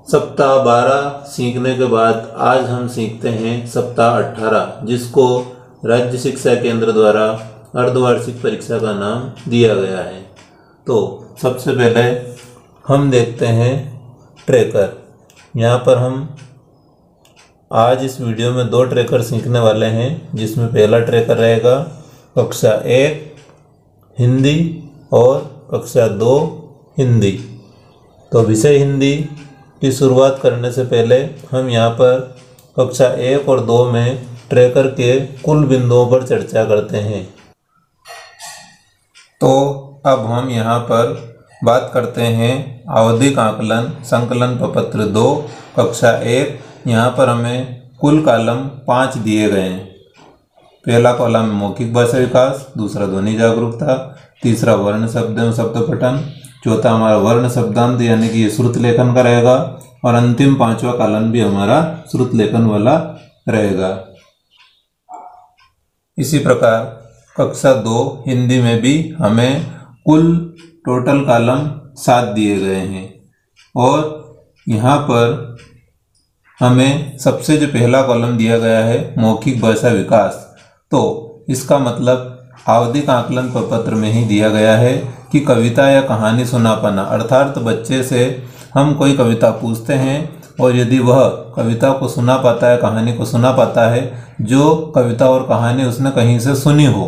सप्ताह 12 सीखने के बाद आज हम सीखते हैं सप्ताह 18, जिसको राज्य शिक्षा केंद्र द्वारा अर्धवार्षिक परीक्षा का नाम दिया गया है। तो सबसे पहले हम देखते हैं ट्रैकर। यहाँ पर हम आज इस वीडियो में 2 ट्रैकर सीखने वाले हैं, जिसमें पहला ट्रैकर रहेगा कक्षा 1 हिंदी और कक्षा 2 हिंदी। तो विषय हिंदी की शुरुआत करने से पहले हम यहाँ पर कक्षा 1 और 2 में ट्रैकर के कुल बिंदुओं पर चर्चा करते हैं। तो अब हम यहाँ पर बात करते हैं आवधिक आकलन संकलन प्रपत्र 2 कक्षा 1। यहाँ पर हमें कुल कॉलम 5 दिए गए हैं। पहला कॉलम मौखिक भाषा विकास, दूसरा ध्वनि जागरूकता, तीसरा वर्ण शब्द एवं शब्द पठन, चौथा हमारा वर्ण शब्दांत यानी कि ये श्रुत लेखन का रहेगा, और अंतिम 5वां कॉलम भी हमारा श्रुत लेखन वाला रहेगा। इसी प्रकार कक्षा 2 हिंदी में भी हमें कुल टोटल कॉलम 7 दिए गए हैं, और यहाँ पर हमें सबसे जो पहला कॉलम दिया गया है मौखिक भाषा विकास, तो इसका मतलब आवधिक आकलन प्रपत्र में ही दिया गया है कि कविता या कहानी सुना पाना, अर्थात बच्चे से हम कोई कविता पूछते हैं और यदि वह कविता को सुना पाता है, कहानी को सुना पाता है, जो कविता और कहानी उसने कहीं से सुनी हो,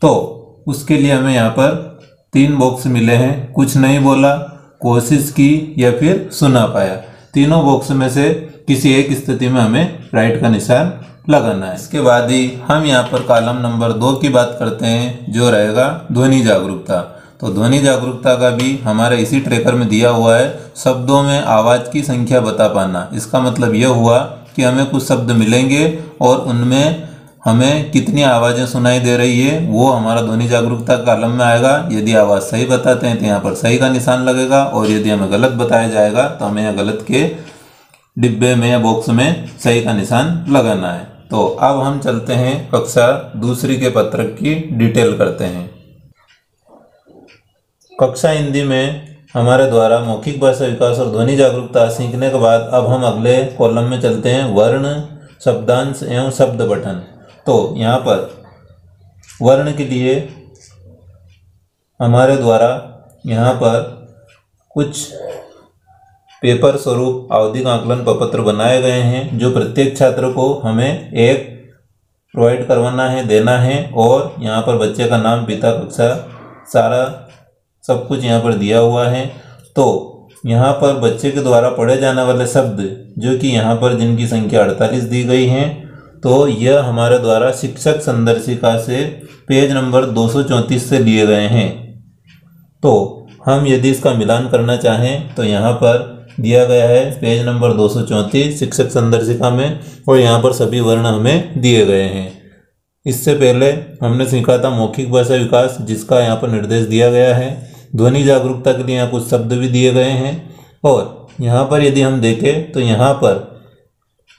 तो उसके लिए हमें यहाँ पर 3 बॉक्स मिले हैं। कुछ नहीं बोला, कोशिश की या फिर सुना पाया। तीनों बॉक्स में से किसी एक स्थिति में हमें राइट का निशान लगाना है। इसके बाद ही हम यहाँ पर कॉलम नंबर 2 की बात करते हैं, जो रहेगा ध्वनि जागरूकता। तो ध्वनि जागरूकता का भी हमारे इसी ट्रैकर में दिया हुआ है, शब्दों में आवाज़ की संख्या बता पाना। इसका मतलब यह हुआ कि हमें कुछ शब्द मिलेंगे और उनमें हमें कितनी आवाज़ें सुनाई दे रही है वो हमारा ध्वनि जागरूकता कॉलम में आएगा। यदि आवाज़ सही बताते हैं तो यहाँ पर सही का निशान लगेगा, और यदि हमें गलत बताया जाएगा तो हमें यहाँ गलत के डिब्बे में या बॉक्स में सही का निशान लगाना है। तो अब हम चलते हैं कक्षा 2 के पत्रक की डिटेल करते हैं। कक्षा हिंदी में हमारे द्वारा मौखिक भाषा विकास और ध्वनि जागरूकता सीखने के बाद अब हम अगले कॉलम में चलते हैं, वर्ण शब्दांश एवं शब्द पठन। तो यहाँ पर वर्ण के लिए हमारे द्वारा यहाँ पर कुछ पेपर स्वरूप आवधिक आकलन प्रपत्र बनाए गए हैं, जो प्रत्येक छात्र को हमें एक प्रोवाइड करवाना है, देना है, और यहाँ पर बच्चे का नाम, पिता, कक्षा, सारा सब कुछ यहाँ पर दिया हुआ है। तो यहाँ पर बच्चे के द्वारा पढ़े जाने वाले शब्द, जो कि यहाँ पर जिनकी संख्या 48 दी गई है, तो यह हमारे द्वारा शिक्षक संदर्शिका से पेज नंबर 234 से लिए गए हैं। तो हम यदि इसका मिलान करना चाहें तो यहाँ पर दिया गया है पेज नंबर 234 शिक्षक संदर्शिका में, और यहाँ पर सभी वर्ण हमें दिए गए हैं। इससे पहले हमने सीखा था मौखिक भाषा विकास, जिसका यहाँ पर निर्देश दिया गया है। ध्वनि जागरूकता के लिए यहाँ कुछ शब्द भी दिए गए हैं, और यहाँ पर यदि हम देखें तो यहाँ पर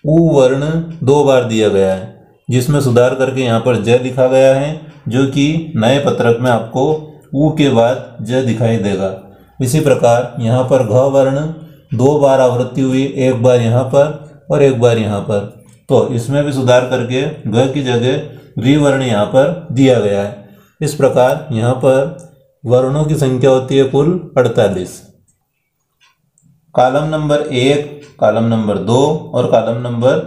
उ वर्ण 2 बार दिया गया है, जिसमें सुधार करके यहाँ पर ज लिखा गया है, जो कि नए पत्रक में आपको उ के बाद ज दिखाई देगा। इसी प्रकार यहाँ पर घ वर्ण 2 बार आवृत्ति हुई, 1 बार यहाँ पर और 1 बार यहाँ पर, तो इसमें भी सुधार करके घ की जगह री वर्ण यहाँ पर दिया गया है। इस प्रकार यहाँ पर वर्णों की संख्या होती है कुल 48। कॉलम नंबर 1, कॉलम नंबर 2 और कॉलम नंबर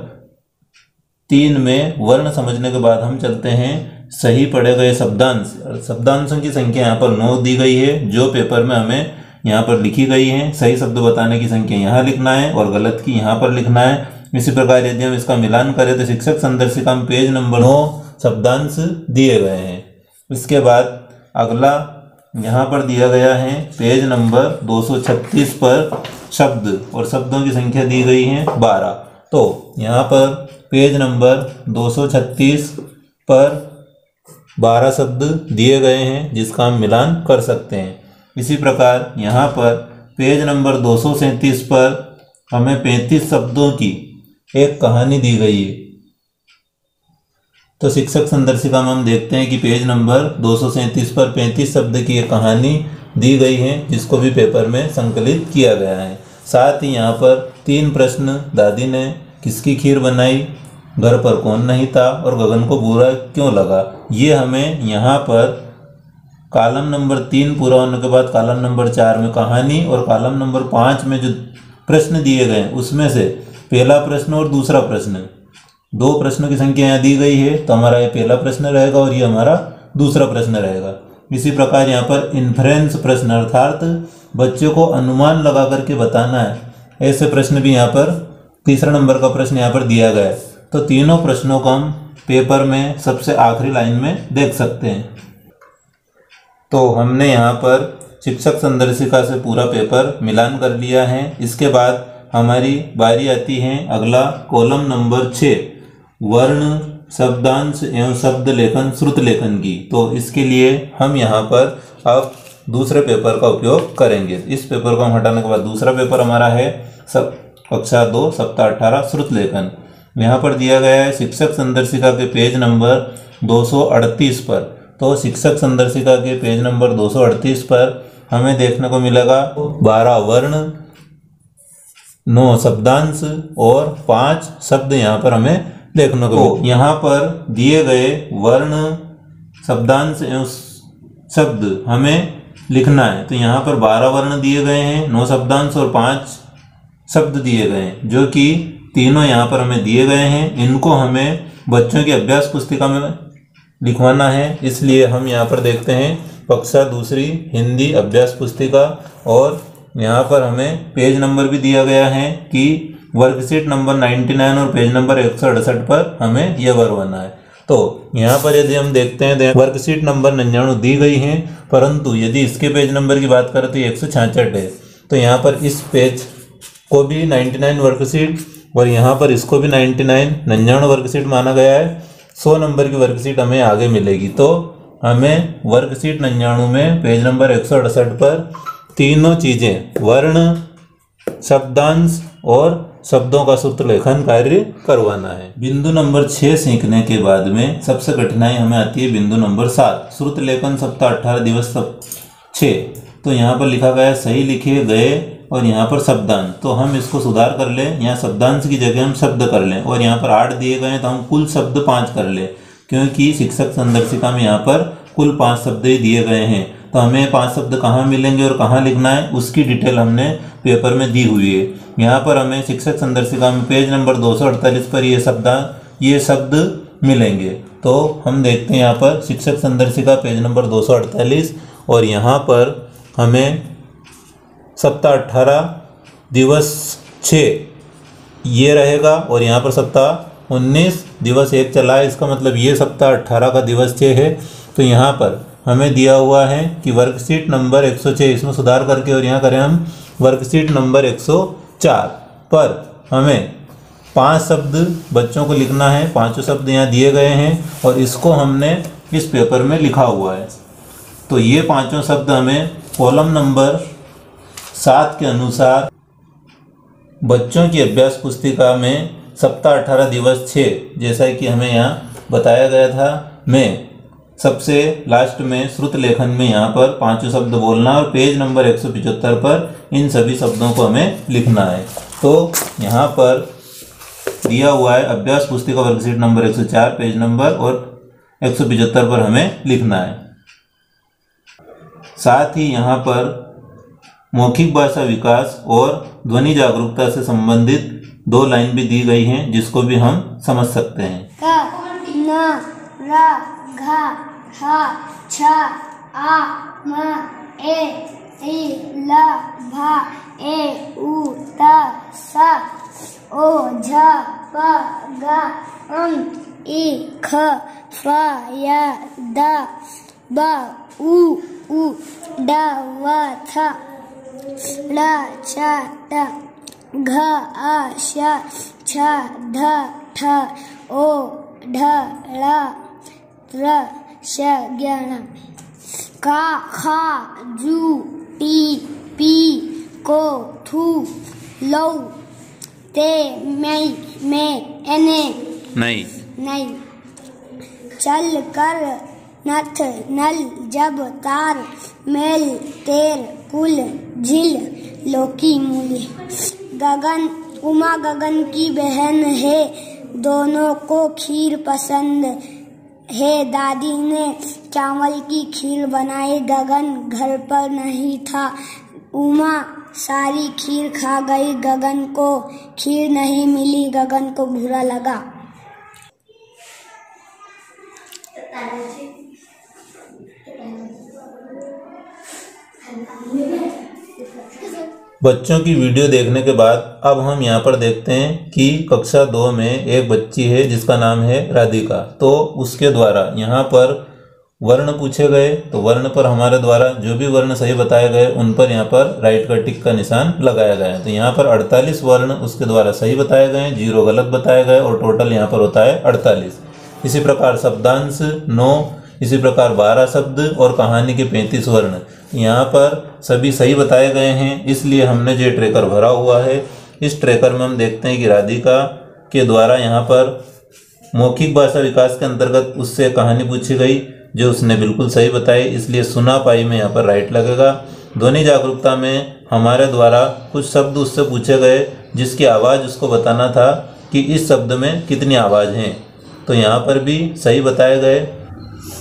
3 में वर्ण समझने के बाद हम चलते हैं सही पढ़े गए शब्दांश। शब्दांशों की संख्या यहाँ पर 9 दी गई है, जो पेपर में हमें यहाँ पर लिखी गई है। सही शब्द बताने की संख्या यहाँ लिखना है और गलत की यहाँ पर लिखना है। इसी प्रकार यदि हम इसका मिलान करें तो शिक्षक संदर्शिका में पेज नंबर 9 शब्दांश दिए गए हैं। इसके बाद अगला यहाँ पर दिया गया है पेज नंबर 236 पर शब्द, और शब्दों की संख्या दी गई है 12। तो यहाँ पर पेज नंबर 236 पर 12 शब्द दिए गए हैं, जिसका हम मिलान कर सकते हैं। इसी प्रकार यहाँ पर पेज नंबर 237 पर हमें 35 शब्दों की एक कहानी दी गई है। तो शिक्षक संदर्शिका में हम देखते हैं कि पेज नंबर 237 पर 35 शब्द की एक कहानी दी गई है, जिसको भी पेपर में संकलित किया गया है। साथ ही यहाँ पर 3 प्रश्न, दादी ने किसकी खीर बनाई, घर पर कौन नहीं था और गगन को बुरा क्यों लगा। ये हमें यहाँ पर कॉलम नंबर 3 पूरा होने के बाद कॉलम नंबर 4 में कहानी और कॉलम नंबर 5 में जो प्रश्न दिए गए उसमें से पहला प्रश्न और दूसरा प्रश्न, 2 प्रश्नों की संख्या यहाँ दी गई है, तो हमारा ये पहला प्रश्न रहेगा और ये हमारा दूसरा प्रश्न रहेगा। इसी प्रकार यहाँ पर इन्फ्रेंस प्रश्न अर्थात बच्चों को अनुमान लगा करके बताना है, ऐसे प्रश्न भी यहाँ पर तीसरा नंबर का प्रश्न यहाँ पर दिया गया है। तो तीनों प्रश्नों को हम पेपर में सबसे आखिरी लाइन में देख सकते हैं। तो हमने यहाँ पर शिक्षक संदर्शिका से पूरा पेपर मिलान कर लिया है। इसके बाद हमारी बारी आती है अगला कॉलम नंबर 6, वर्ण, शब्दांश एवं शब्द लेखन, श्रुत लेखन की। तो इसके लिए हम यहाँ पर अब दूसरे पेपर का उपयोग करेंगे। इस पेपर को हम हटाने के बाद दूसरा पेपर हमारा है कक्षा 2 सप्ताह 18 श्रुत लेखन। यहाँ पर दिया गया है शिक्षक संदर्शिका के पेज नंबर 238 पर। तो शिक्षक संदर्शिका के पेज नंबर 238 पर हमें देखने को मिलेगा 12 वर्ण, 9 शब्दांश और 5 शब्द यहाँ पर हमें देखने को मिलेगा। यहाँ पर दिए गए वर्ण, शब्दांश एवं शब्द हमें लिखना है। तो यहाँ पर 12 वर्ण दिए गए हैं, 9 शब्दांश और 5 शब्द दिए गए हैं, जो कि तीनों यहाँ पर हमें दिए गए हैं। इनको हमें बच्चों की अभ्यास पुस्तिका में लिखवाना है। इसलिए हम यहाँ पर देखते हैं कक्षा 2 हिंदी अभ्यास पुस्तिका, और यहाँ पर हमें पेज नंबर भी दिया गया है कि वर्कशीट नंबर 99 और पेज नंबर 168 पर हमें यह भरवाना है। तो यहाँ पर यदि हम देखते हैं वर्कशीट नंबर 99 दी गई है, परंतु यदि इसके पेज नंबर की बात करें तो 166 है। तो यहाँ पर इस पेज को भी 99 वर्कशीट और यहाँ पर इसको भी 99 वर्कशीट माना गया है। 100 नंबर की वर्कशीट हमें आगे मिलेगी। तो हमें वर्कशीट 99 में पेज नंबर 168 पर तीनों चीज़ें वर्ण, शब्दांश और शब्दों का सूत्र लेखन कार्य करवाना है। बिंदु नंबर 6 सीखने के बाद में सबसे कठिनाई हमें आती है बिंदु नंबर 7, श्रुत लेखन सप्ताह 18 दिवस 6। तो यहाँ पर लिखा गया सही लिखे गए और यहाँ पर शब्दांश। तो हम इसको सुधार कर लें, यहाँ शब्दांश की जगह हम शब्द कर लें, और यहाँ पर 8 दिए गए हैं तो हम कुल शब्द 5 कर लें, क्योंकि शिक्षक संदर्शिका में यहाँ पर कुल 5 शब्द ही दिए गए हैं। तो हमें 5 शब्द कहाँ मिलेंगे और कहाँ लिखना है उसकी डिटेल हमने पेपर में दी हुई है। यहाँ पर हमें शिक्षक संदर्शिका में पेज नंबर 248 पर ये शब्द मिलेंगे। तो हम देखते हैं यहाँ पर शिक्षक संदर्शिका पेज नंबर 248, और यहाँ पर हमें सप्ताह 18 दिवस 6 ये रहेगा, और यहाँ पर सप्ताह 19 दिवस 1 चला है। इसका मतलब ये सप्ताह 18 का दिवस 6 है। तो यहाँ पर हमें दिया हुआ है कि वर्कशीट नंबर 106, इसमें सुधार करके और यहाँ करें हम वर्कशीट नंबर 104 पर हमें 5 शब्द बच्चों को लिखना है। 5 शब्द यहाँ दिए गए हैं और इसको हमने इस पेपर में लिखा हुआ है। तो ये 5 शब्द हमें कॉलम नंबर 7 के अनुसार बच्चों की अभ्यास पुस्तिका में सप्ताह 18 दिवस 6 जैसा कि हमें यहाँ बताया गया था, में सबसे लास्ट में श्रुत लेखन में यहाँ पर 5 शब्द बोलना और पेज नंबर 175 पर इन सभी शब्दों को हमें लिखना है। तो यहाँ पर दिया हुआ है अभ्यास पुस्तिका वर्कशीट नंबर 104 पेज नंबर और 175 पर हमें लिखना है। साथ ही यहाँ पर मौखिक भाषा विकास और ध्वनि जागरूकता से संबंधित 2 लाइन भी दी गई हैं, जिसको भी हम समझ सकते हैं। क न र घ ह छ आ म ए ई ल भ ए उ त स ओ झ प ग ई ख फ य द ब उ ड व थ ल छ ट घ आ श छ ध ठ ओ ढ ळ र श ज्ञ का खा जू टी पी को थू लौ ते मई में एने नहीं चल कर नथ नल जब तार मेल तेर कुल झील लौकी मूली। गगन उमा गगन की बहन है, दोनों को खीर पसंद है। दादी ने चावल की खीर बनाई, गगन घर पर नहीं था। उमा सारी खीर खा गई, गगन को खीर नहीं मिली, गगन को बुरा लगा। बच्चों की वीडियो देखने के बाद अब हम यहाँ पर देखते हैं कि कक्षा 2 में एक बच्ची है जिसका नाम है राधिका। तो उसके द्वारा यहाँ पर वर्ण पूछे गए, तो वर्ण पर हमारे द्वारा जो भी वर्ण सही बताए गए उन पर यहाँ पर राइट का टिक का निशान लगाया गया है। तो यहाँ पर 48 वर्ण उसके द्वारा सही बताए गए, 0 गलत बताए गए और टोटल यहाँ पर होता है 48। इसी प्रकार शब्दांश 9, इसी प्रकार 12 शब्द और कहानी के 35 वर्ण यहाँ पर सभी सही बताए गए हैं, इसलिए हमने जो ट्रैकर भरा हुआ है। इस ट्रैकर में हम देखते हैं कि राधिका के द्वारा यहाँ पर मौखिक भाषा विकास के अंतर्गत उससे कहानी पूछी गई जो उसने बिल्कुल सही बताई, इसलिए सुना पाई में यहाँ पर राइट लगेगा। ध्वनि जागरूकता में हमारे द्वारा कुछ शब्द उससे पूछे गए जिसकी आवाज़ उसको बताना था कि इस शब्द में कितनी आवाज़ हैं, तो यहाँ पर भी सही बताए गए।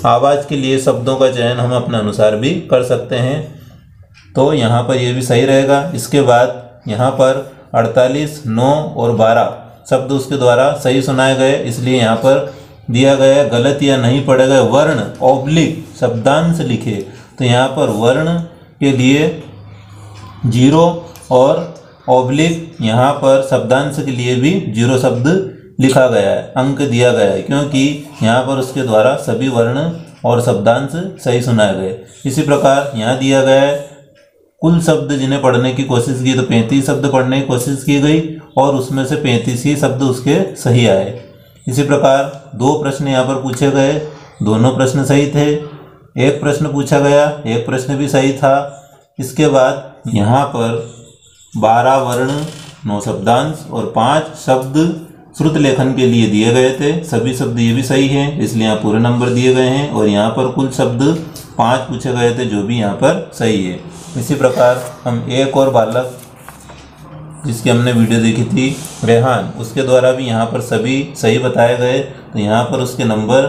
आवाज़ के लिए शब्दों का चयन हम अपने अनुसार भी कर सकते हैं, तो यहाँ पर ये भी सही रहेगा। इसके बाद यहाँ पर 48, 9 और 12 शब्द उसके द्वारा सही सुनाए गए, इसलिए यहाँ पर दिया गया गलत या नहीं पढ़े गए वर्ण ऑब्लिक शब्दांश लिखे। तो यहाँ पर वर्ण के लिए 0 और ऑब्लिक यहाँ पर शब्दांश के लिए भी 0 शब्द लिखा गया है, अंक दिया गया है, क्योंकि यहाँ पर उसके द्वारा सभी वर्ण और शब्दांश सही सुनाए गए। इसी प्रकार यहाँ दिया गया है कुल शब्द जिन्हें पढ़ने की कोशिश की, तो 35 शब्द पढ़ने की कोशिश की गई और उसमें से 35 ही शब्द उसके सही आए। इसी प्रकार 2 प्रश्न यहाँ पर पूछे गए, दोनों प्रश्न सही थे। एक प्रश्न पूछा गया, एक प्रश्न भी सही था। इसके बाद यहाँ पर 12 वर्ण, 9 शब्दांश और 5 शब्द श्रुत लेखन के लिए दिए गए थे। सभी शब्द ये भी सही हैं, इसलिए यहाँ पूरे नंबर दिए गए हैं। और यहाँ पर कुल शब्द 5 पूछे गए थे जो भी यहाँ पर सही है। इसी प्रकार हम एक और बालक जिसकी हमने वीडियो देखी थी रेहान, उसके द्वारा भी यहाँ पर सभी सही बताए गए। तो यहाँ पर उसके नंबर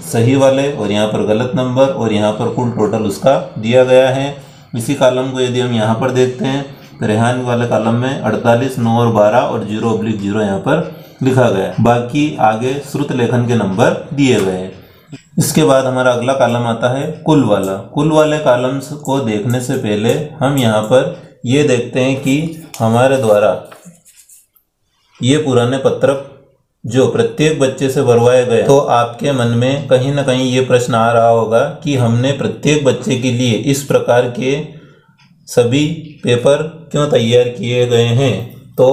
सही वाले और यहाँ पर गलत नंबर और यहाँ पर कुल टोटल उसका दिया गया है। इसी कॉलम को यदि हम यहाँ पर देखते हैं तो रेहान वाले कॉलम में 48, 9 और 12 और 0/0 यहाँ पर लिखा गया। बाकी आगे श्रुत लेखन के नंबर दिए गए हैं। इसके बाद हमारा अगला कॉलम आता है कुल वाला। कुल वाले कॉलम्स को देखने से पहले हम यहाँ पर ये देखते हैं कि हमारे द्वारा ये पुराने पत्रक जो प्रत्येक बच्चे से भरवाए गए, तो आपके मन में कहीं ना कहीं ये प्रश्न आ रहा होगा कि हमने प्रत्येक बच्चे के लिए इस प्रकार के सभी पेपर क्यों तैयार किए गए हैं। तो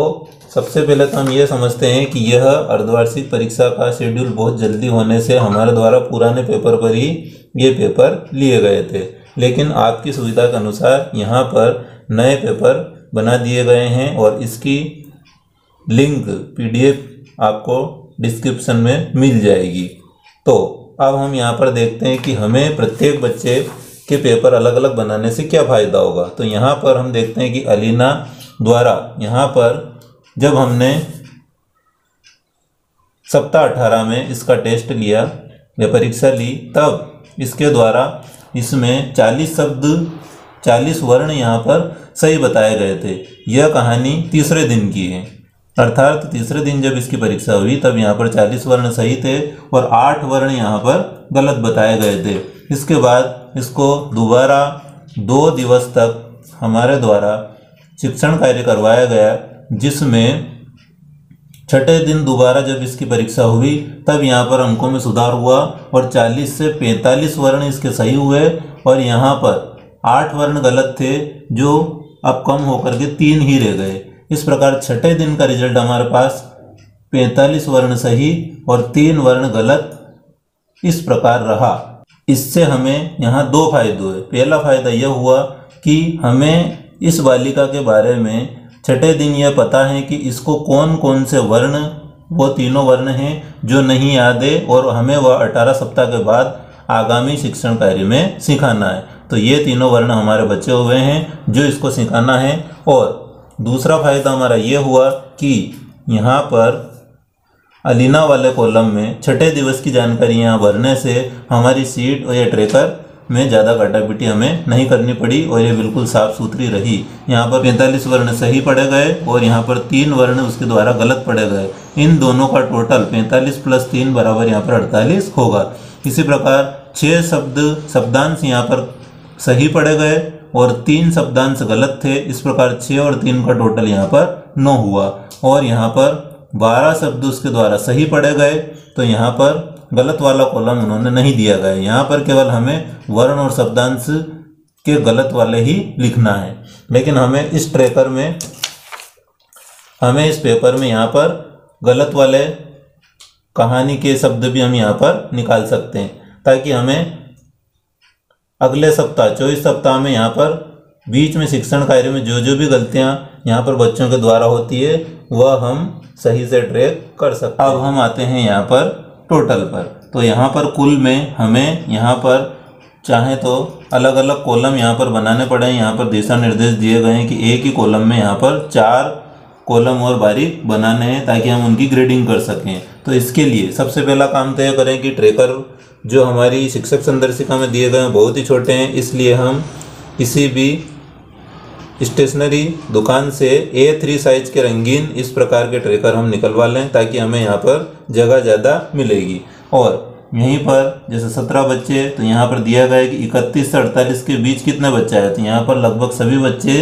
सबसे पहले तो हम ये समझते हैं कि यह अर्धवार्षिक परीक्षा का शेड्यूल बहुत जल्दी होने से हमारे द्वारा पुराने पेपर पर ही ये पेपर लिए गए थे, लेकिन आपकी सुविधा के अनुसार यहाँ पर नए पेपर बना दिए गए हैं और इसकी लिंक PDF आपको डिस्क्रिप्शन में मिल जाएगी। तो अब हम यहाँ पर देखते हैं कि हमें प्रत्येक बच्चे के पेपर अलग अलग बनाने से क्या फ़ायदा होगा। तो यहाँ पर हम देखते हैं कि अलीना द्वारा यहाँ पर जब हमने सप्ताह 18 में इसका टेस्ट लिया या परीक्षा ली, तब इसके द्वारा इसमें 40 शब्द 40 वर्ण यहाँ पर सही बताए गए थे। यह कहानी तीसरे दिन की है, अर्थात तीसरे दिन जब इसकी परीक्षा हुई तब यहाँ पर 40 वर्ण सही थे और 8 वर्ण यहाँ पर गलत बताए गए थे। इसके बाद इसको दोबारा 2 दिवस तक हमारे द्वारा शिक्षण कार्य करवाया गया, जिसमें छठे दिन दोबारा जब इसकी परीक्षा हुई तब यहाँ पर अंकों में सुधार हुआ और 40 से 45 वर्ण इसके सही हुए और यहाँ पर 8 वर्ण गलत थे जो अब कम होकर के 3 ही रह गए। इस प्रकार छठे दिन का रिजल्ट हमारे पास 45 वर्ण सही और 3 वर्ण गलत इस प्रकार रहा। इससे हमें यहाँ 2 फायदे हुए। पहला फायदा यह हुआ कि हमें इस बालिका के बारे में छठे दिन यह पता है कि इसको कौन कौन से वर्ण, वो तीनों वर्ण हैं जो नहीं याद है और हमें वह 18 सप्ताह के बाद आगामी शिक्षण कार्य में सिखाना है। तो ये तीनों वर्ण हमारे बचे हुए हैं जो इसको सिखाना है। और दूसरा फायदा हमारा ये हुआ कि यहाँ पर अलीना वाले कॉलम में छठे दिवस की जानकारी यहाँ भरने से हमारी सीट और या ट्रैकर में ज़्यादा काटापीटी हमें नहीं करनी पड़ी और ये बिल्कुल साफ सुथरी रही। यहाँ पर 45 वर्ण सही पढ़े गए और यहाँ पर 3 वर्ण उसके द्वारा गलत पढ़े गए। इन दोनों का टोटल 45 + 3 बराबर यहाँ पर 48 होगा। इसी प्रकार 6 शब्दांश यहाँ पर सही पढ़े गए और 3 शब्दांश गलत थे। इस प्रकार 6 और 3 का टोटल यहाँ पर 9 हुआ। और यहाँ पर 12 शब्द उसके द्वारा सही पढ़े गए, तो यहाँ पर गलत वाला कॉलम उन्होंने नहीं दिया गया। यहाँ पर केवल हमें वर्ण और शब्दांश के गलत वाले ही लिखना है। लेकिन हमें इस ट्रैकर में, हमें इस पेपर में यहाँ पर गलत वाले कहानी के शब्द भी हम यहाँ पर निकाल सकते हैं, ताकि हमें अगले सप्ताह 24 सप्ताह में यहाँ पर बीच में शिक्षण कार्य में जो भी गलतियाँ यहाँ पर बच्चों के द्वारा होती है वह हम सही से ट्रैक कर सकते हैं। अब हम आते हैं यहाँ पर टोटल पर। तो यहाँ पर कुल में हमें यहाँ पर चाहे तो अलग अलग कॉलम यहाँ पर बनाने पड़े। यहाँ पर दिशा निर्देश दिए गए हैं कि एक ही कॉलम में यहाँ पर 4 कॉलम और बारीक बनाने हैं ताकि हम उनकी ग्रेडिंग कर सकें। तो इसके लिए सबसे पहला काम तय करें कि ट्रैकर जो हमारी शिक्षक संदर्शिका में दिए गए हैं बहुत ही छोटे हैं, इसलिए हम किसी भी स्टेशनरी दुकान से A3 साइज के रंगीन इस प्रकार के ट्रैकर हम निकलवा लें ताकि हमें यहाँ पर जगह ज़्यादा मिलेगी। और यहीं पर जैसे 17 बच्चे, तो यहाँ पर दिया गया है कि 31 से 48 के बीच कितने बच्चे आए, तो यहाँ पर लगभग सभी बच्चे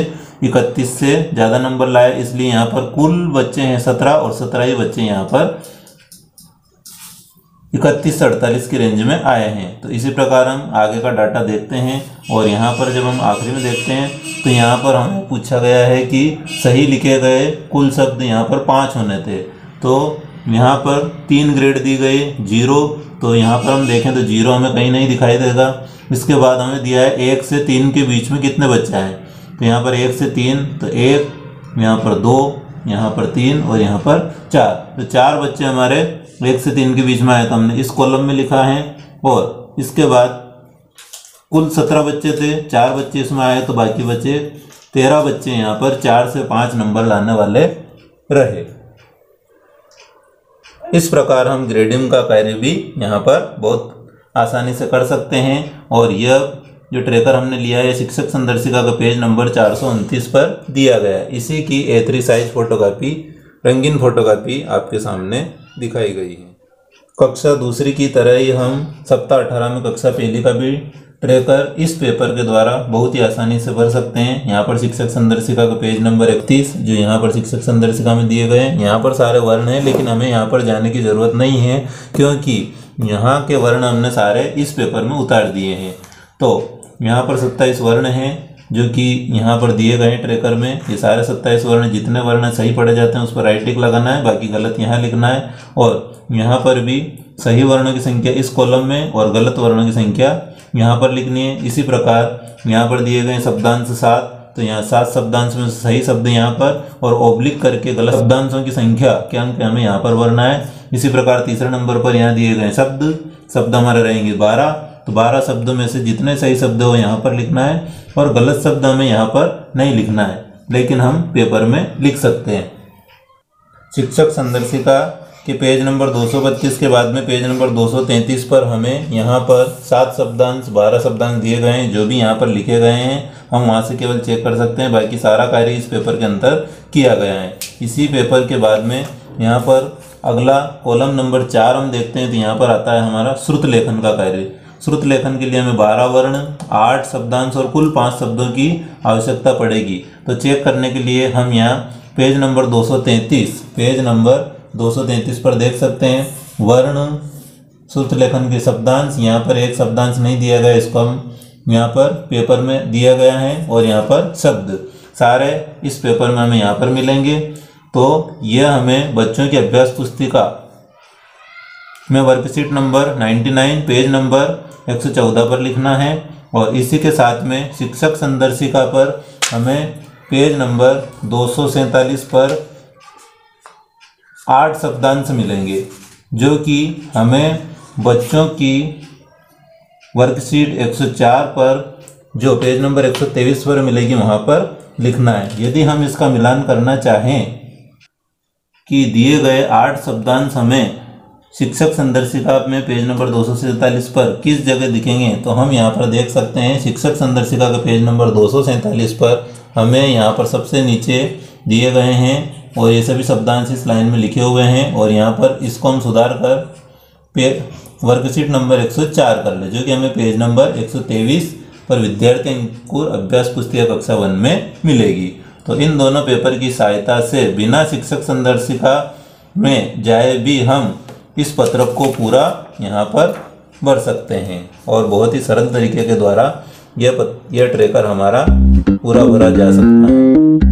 31 से ज़्यादा नंबर लाए, इसलिए यहाँ पर कुल बच्चे हैं 17 और 17 ही बच्चे यहाँ पर 31 से 48 की रेंज में आए हैं। तो इसी प्रकार हम आगे का डाटा देखते हैं। और यहाँ पर जब हम आखिरी में देखते हैं तो यहाँ पर हमें पूछा गया है कि सही लिखे गए कुल शब्द यहाँ पर 5 होने थे, तो यहाँ पर 3 ग्रेड दी गई 0, तो यहाँ पर हम देखें तो 0 हमें कहीं नहीं दिखाई देगा। इसके बाद हमें दिया है 1 से 3 के बीच में कितने बच्चे हैं, तो यहाँ पर 1 से 3, तो 1, यहाँ पर 2, यहाँ पर 3 और यहाँ पर 4, तो 4 बच्चे हमारे 1 से 3 के बीच में आए, तो हमने इस कॉलम में लिखा है। और इसके बाद कुल 17 बच्चे थे, 4 बच्चे इसमें आए, तो बाकी बचे 13 बच्चे यहाँ पर 4 से 5 नंबर लाने वाले रहे। इस प्रकार हम ग्रेडिंग का कार्य भी यहाँ पर बहुत आसानी से कर सकते हैं। और यह जो ट्रैकर हमने लिया है शिक्षक संदर्शिका का पेज नंबर 429 पर दिया गया है। इसी की A3 साइज फोटोकॉपी, रंगीन फोटोकॉपी आपके सामने दिखाई गई है। कक्षा दूसरी की तरह ही हम सप्ताह 18 में कक्षा पहली का भी ट्रैकर इस पेपर के द्वारा बहुत ही आसानी से भर सकते हैं। यहाँ पर शिक्षक संदर्शिका का पेज नंबर 31 जो यहाँ पर शिक्षक संदर्शिका में दिए गए हैं, यहाँ पर सारे वर्ण हैं, लेकिन हमें यहाँ पर जाने की ज़रूरत नहीं है क्योंकि यहाँ के वर्ण हमने सारे इस पेपर में उतार दिए हैं। तो यहाँ पर 27 वर्ण हैं जो कि यहाँ पर दिए गए हैं ट्रैकर में। ये सारे 27 वर्ण, जितने वर्ण सही पढ़े जाते हैं उस पर राइट टिक लगाना है, बाकी गलत यहाँ लिखना है। और यहाँ पर भी सही वर्णों की संख्या इस कॉलम में और गलत वर्णों की संख्या यहाँ पर लिखनी है। इसी प्रकार यहाँ पर दिए गए शब्दांश 7, तो यहाँ 7 शब्दांश में सही शब्द यहाँ पर और ओब्लिक करके गलत शब्दांशों की संख्या के अंक हमें यहाँ पर भरना है। इसी प्रकार तीसरे नंबर पर यहाँ दिए गए शब्द हमारे रहेंगे 12, तो 12 शब्दों में से जितने सही शब्द हो यहाँ पर लिखना है और गलत शब्द हमें यहाँ पर नहीं लिखना है, लेकिन हम पेपर में लिख सकते हैं। शिक्षक संदर्शिका के पेज नंबर 232 के बाद में पेज नंबर 233 पर हमें यहाँ पर 7 शब्दांश 12 शब्दांश दिए गए हैं। जो भी यहाँ पर लिखे गए हैं हम वहाँ से केवल चेक कर सकते हैं, बाकी सारा कार्य इस पेपर के अंदर किया गया है। इसी पेपर के बाद में यहाँ पर अगला कॉलम नंबर 4 हम देखते हैं, तो यहाँ पर आता है हमारा श्रुत लेखन का कार्य। श्रुत लेखन के लिए हमें 12 वर्ण 8 शब्दांश और कुल 5 शब्दों की आवश्यकता पड़ेगी। तो चेक करने के लिए हम यहाँ पेज नंबर 233 पर देख सकते हैं वर्ण श्रुत लेखन के शब्दांश। यहाँ पर एक शब्दांश नहीं दिया गया, इसको हम यहाँ पर पेपर में दिया गया है। और यहाँ पर शब्द सारे इस पेपर में हमें यहाँ पर मिलेंगे। तो यह हमें बच्चों की अभ्यास पुस्तिका में वर्कशीट नंबर 99 पेज नंबर 114 पर लिखना है। और इसी के साथ में शिक्षक संदर्शिका पर हमें पेज नंबर 247 पर 8 शब्दांश मिलेंगे, जो कि हमें बच्चों की वर्कशीट 104 पर जो पेज नंबर 123 पर मिलेगी वहाँ पर लिखना है। यदि हम इसका मिलान करना चाहें कि दिए गए 8 शब्दांश हमें शिक्षक संदर्शिका में पेज नंबर 247 पर किस जगह दिखेंगे, तो हम यहाँ पर देख सकते हैं शिक्षक संदर्शिका के पेज नंबर 247 पर हमें यहाँ पर सबसे नीचे दिए गए हैं और ये सभी शब्दांश इस लाइन में लिखे हुए हैं। और यहाँ पर इसको हम सुधार कर वर्कशीट नंबर 104 कर ले, जो कि हमें पेज नंबर 123 पर विद्यार्थी अंकुर अभ्यास पुस्तिका कक्षा 1 में मिलेगी। तो इन दोनों पेपर की सहायता से बिना शिक्षक संदर्शिका में जाए भी हम इस पत्रक को पूरा यहाँ पर भर सकते हैं और बहुत ही सरल तरीके के द्वारा यह ट्रैकर हमारा पूरा भरा जा सकता है।